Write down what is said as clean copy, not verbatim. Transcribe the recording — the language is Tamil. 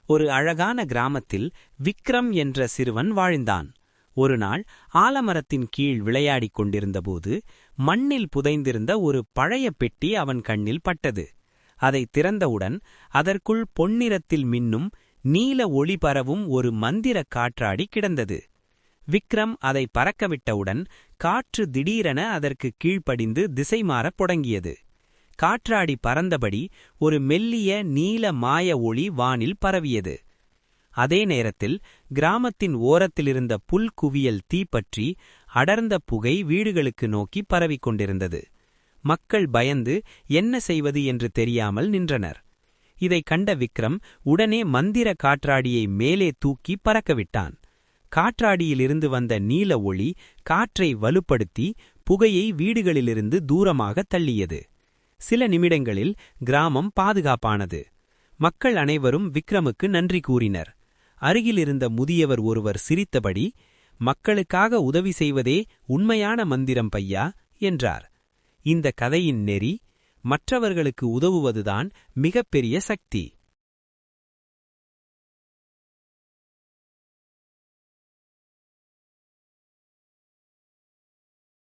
ஒரு அழகான கிராமத்தில் விக்ரம் என்ற சிறுவன் வாழ்ந்தான். ஒருநாள் ஆலமரத்தின் கீழ் விளையாடிக் கொண்டிருந்தபோது மண்ணில் புதைந்திருந்த ஒரு பழைய பெட்டி அவன் கண்ணில் பட்டது. அதை திறந்தவுடன் அதற்குள் பொன்னிறத்தில் மின்னும் நீல ஒளி பரவும் ஒரு மந்திர காற்றாடி கிடந்தது. விக்ரம் அதை பறக்கவிட்டவுடன் காற்று திடீரென அதற்கு கீழ்ப்படிந்து திசை மாறத் தொடங்கியது. காற்றாடி பறந்தபடி ஒரு மெல்லிய நீல மாய ஒளி வானில் பரவியது. அதே நேரத்தில் கிராமத்தின் ஓரத்திலிருந்த புல் குவியல் தீப்பற்றி அடர்ந்த புகை வீடுகளுக்கு நோக்கி பரவிக் கொண்டிருந்தது. மக்கள் பயந்து என்ன செய்வது என்று தெரியாமல் நின்றனர். இதைக் கண்ட விக்ரம் உடனே மந்திர காற்றாடியை மேலே தூக்கி பறக்கவிட்டான். காற்றாடியிலிருந்து வந்த நீல ஒளி காற்றை வலுப்படுத்தி புகையை வீடுகளிலிருந்து தூரமாக தள்ளியது. சில நிமிடங்களில் கிராமம் பாதுகாப்பானது. மக்கள் அனைவரும் விக்ரமுக்கு நன்றி கூறினர். அருகிலிருந்த முதியவர் ஒருவர் சிரித்தபடி, "மக்களுக்காக உதவி செய்வதே உண்மையான மந்திரம் பையா" என்றார். இந்த கதையின் நெறி, மற்றவர்களுக்கு உதவுவதுதான் மிகப்பெரிய சக்தி.